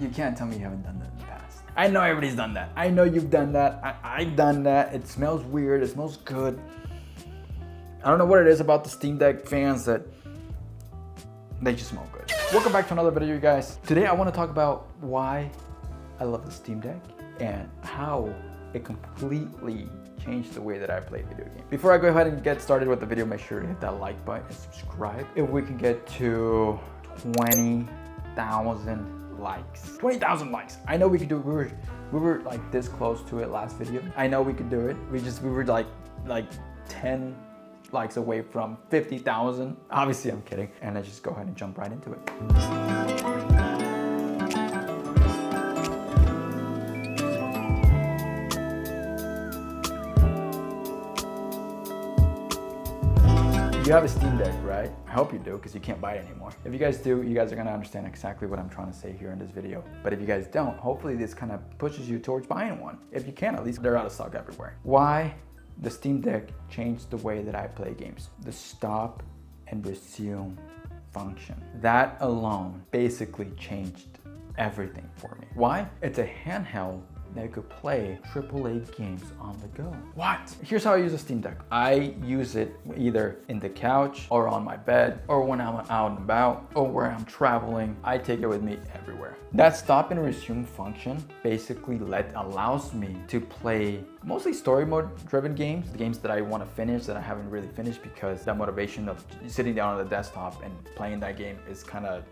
You can't tell me you haven't done that in the past. I know everybody's done that. I know you've done that. I've done that. It smells weird. It smells good. I don't know what it is about the Steam Deck fans that they just smell good. Welcome back to another video, you guys. Today I want to talk about why I love the Steam Deck and how it completely changed the way that I play video games. Before I go ahead and get started with the video, make sure to hit that like button and subscribe. If we can get to 20,000 likes. 20,000 likes. I know we could do it. We were like this close to it last video. I know we could do it. We were like 10 likes away from 50,000. Obviously, I'm kidding. And let's just go ahead and jump right into it. You have a Steam Deck, right? I hope you do, because you can't buy it anymore. If you guys do, you guys are gonna understand exactly what I'm trying to say here in this video. But if you guys don't, hopefully this kind of pushes you towards buying one. If you can, at least they're out of stock everywhere. Why the Steam Deck changed the way that I play games. The stop and resume function. That alone basically changed everything for me. Why? It's a handheld that could play AAA games on the go. What? Here's how I use a Steam Deck. I use it either in the couch or on my bed or when I'm out and about or where I'm traveling. I take it with me everywhere. That stop and resume function basically allows me to play mostly story mode driven games, the games that I want to finish that I haven't really finished because that motivation of sitting down on the desktop and playing that game is kind of,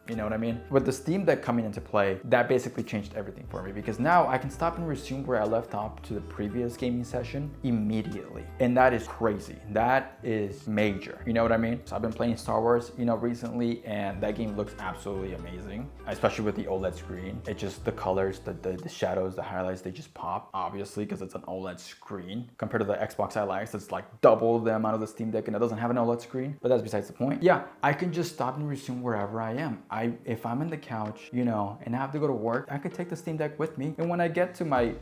you know what I mean? With the Steam Deck coming into play, that basically changed everything for me because now I can stop and resume where I left off to the previous gaming session immediately. And that is crazy. That is major. You know what I mean? So I've been playing Star Wars, recently, and that game looks absolutely amazing, especially with the OLED screen. It just, the colors, the shadows, the highlights, they just pop, obviously, because it's an OLED screen compared to the Xbox LX. It's like double the amount of the Steam Deck and it doesn't have an OLED screen, but that's besides the point. Yeah, I can just stop and resume wherever I am. If I'm in the couch, and I have to go to work, I could take the Steam Deck with me. And when I get to my,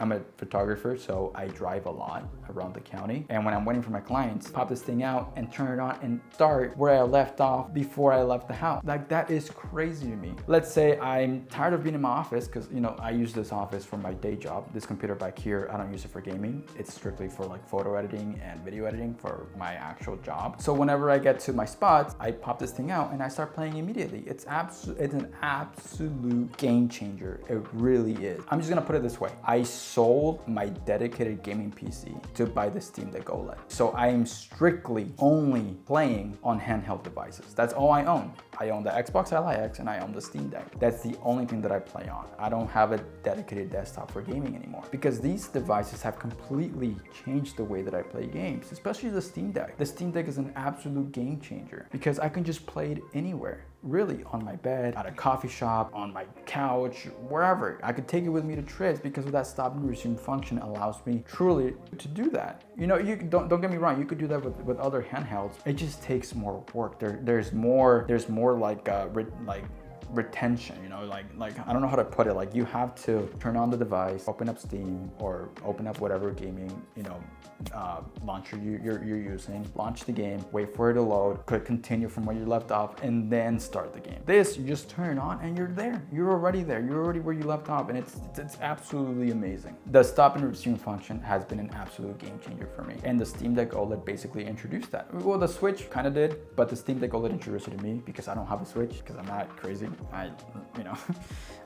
I'm a photographer, so I drive a lot around the county. And when I'm waiting for my clients, pop this thing out and turn it on and start where I left off before I left the house. Like, that is crazy to me. Let's say I'm tired of being in my office because, I use this office for my day job. This computer back here, I don't use it for gaming. It's strictly for like photo editing and video editing for my actual job. So whenever I get to my spots, I pop this thing out and I start playing immediately. It's an absolute game changer. It really is. I'm just gonna put it this way. I sold my dedicated gaming PC to buy the Steam Deck OLED. So I am strictly only playing on handheld devices. That's all I own. I own the Xbox LX and I own the Steam Deck. That's the only thing that I play on. I don't have a dedicated desktop for gaming anymore because these devices have completely changed the way that I play games, especially the Steam Deck. The Steam Deck is an absolute game changer because I can just play it anywhere. Really, on my bed, at a coffee shop, on my couch, wherever. I could take it with me to trips because of that stop and resume function allows me truly to do that. You don't get me wrong, you could do that with other handhelds. It just takes more work. There's more like retention, like I don't know how to put it. Like, you have to turn on the device, open up Steam or open up whatever gaming launcher you're using, launch the game, wait for it to load, click continue from where you left off, and then start the game. This, you just turn it on and you're there. You're already there. You're already where you left off, and it's absolutely amazing. The stop and resume function has been an absolute game changer for me, and the Steam Deck OLED basically introduced that. Well, the Switch kind of did, but the Steam Deck OLED introduced it to me because I don't have a Switch because I'm not crazy. I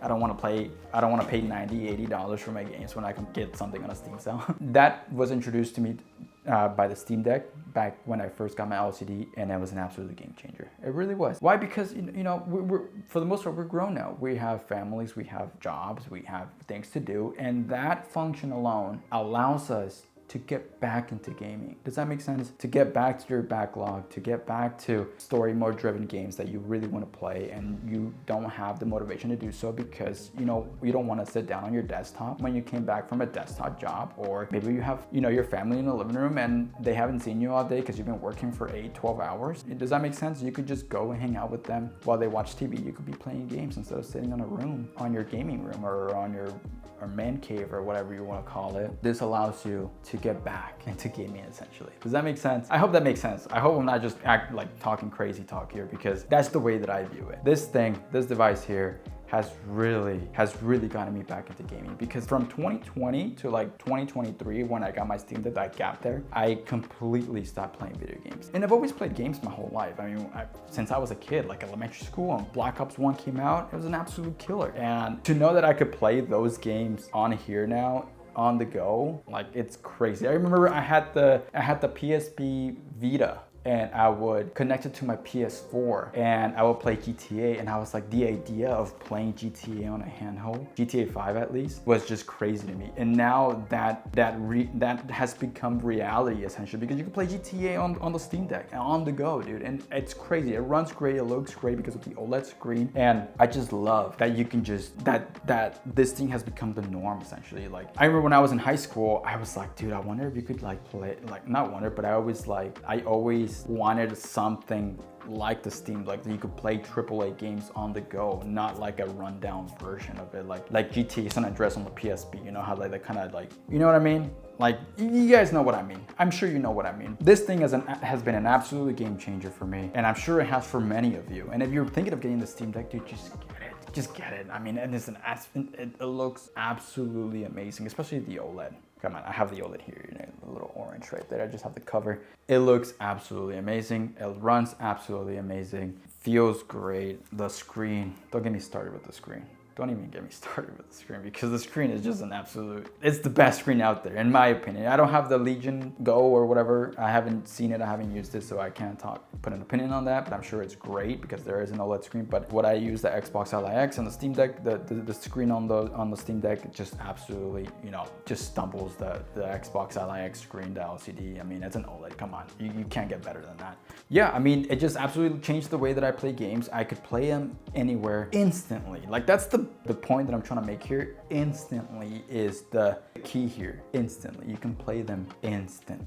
don't want to pay $90, $80 for my games when I can get something on a Steam sale. That was introduced to me by the Steam Deck back when I first got my LCD, and it was an absolute game changer. It really was. Why? Because we're for the most part, we're grown now. We have families, we have jobs, we have things to do, and that function alone allows us to get back into gaming. Does that make sense? To get back to your backlog, to get back to story mode driven games that you really want to play and you don't have the motivation to do so because you don't want to sit down on your desktop when you came back from a desktop job, or maybe you have your family in the living room and they haven't seen you all day because you've been working for 8-12 hours. Does that make sense? You could just go and hang out with them while they watch TV. You could be playing games instead of sitting on your gaming room or on your man cave or whatever you want to call it. This allows you to get back into gaming essentially. Does that make sense? I hope that makes sense. I hope I'm not just talking crazy talk here, because that's the way that I view it. This device here has really gotten me back into gaming, because from 2020 to like 2023, when I got my Steam Deck, that gap there, I completely stopped playing video games. And I've always played games my whole life. I mean, since I was a kid, like elementary school, and Black Ops 1 came out, it was an absolute killer. And to know that I could play those games on here now, on the go, like, it's crazy. I remember I had the PSP Vita, and I would connect it to my PS4 and I would play GTA, and I was like, the idea of playing GTA on a handheld, GTA 5 at least, was just crazy to me. And now that has become reality essentially, because you can play GTA on the Steam Deck and on the go, dude. And it's crazy. It runs great, it looks great because of the OLED screen. And I just love that you can just, that this thing has become the norm essentially. Like, I remember when I was in high school, I was like, dude, I wonder if you could like play, like, not wonder, but I always wanted something like the Steam Deck, that you could play AAA games on the go, not like a rundown version of it, like GTA San Andreas on the PSP. You know how they kind of like, you know what I mean? Like, you guys know what I mean. I'm sure you know what I mean. This thing has been an absolute game changer for me, and I'm sure it has for many of you. And if you're thinking of getting the Steam Deck, dude, just get it. Just get it. I mean, and it looks absolutely amazing, especially the OLED. Come on, I have the OLED here, you know, the little orange right there. I just have the cover. It looks absolutely amazing. It runs absolutely amazing. Feels great. The screen, don't get me started with the screen. Don't even get me started with the screen, because the screen is just an absolute, it's the best screen out there in my opinion. I don't have the Legion Go or whatever. I haven't seen it, I haven't used it, so I can't put an opinion on that, but I'm sure it's great because there is an OLED screen. But what I use, the Xbox Ally X and the Steam Deck, the screen on the Steam Deck just absolutely, you know, just stumbles the Xbox Ally X screen, the LCD. I mean, it's an OLED, come on, you can't get better than that. Yeah, I mean, it just absolutely changed the way that I play games. I could play them anywhere instantly. Like, that's the point that I'm trying to make here. Instantly is the key here. Instantly, you can play them instantly.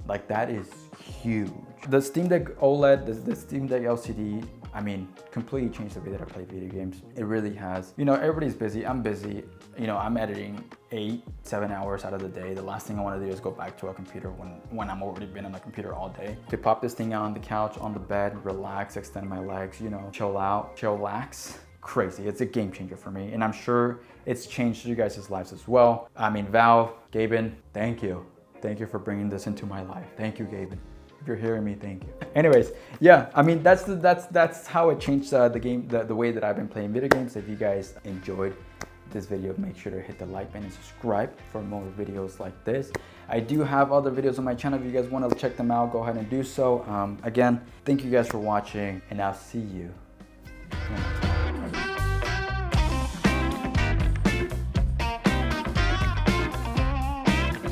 Like, that is huge. The Steam Deck OLED, the Steam Deck LCD, I mean, completely changed the way that I play video games. It really has. You know, everybody's busy, I'm busy. You know, I'm editing 8-7 hours out of the day. The last thing I want to do is go back to a computer when I'm already been on a computer all day. To pop this thing out on the couch, on the bed, relax, extend my legs, you know, chill out, chillax. Crazy. It's a game changer for me, and I'm sure it's changed you guys' lives as well. I mean, Val, Gaben, thank you. Thank you for bringing this into my life. Thank you, Gaben. If you're hearing me, thank you. Anyways, yeah, I mean, that's how it changed the way that I've been playing video games. If you guys enjoyed this video, make sure to hit the like button and subscribe for more videos like this. I do have other videos on my channel. If you guys want to check them out, go ahead and do so. Again, thank you guys for watching, and I'll see you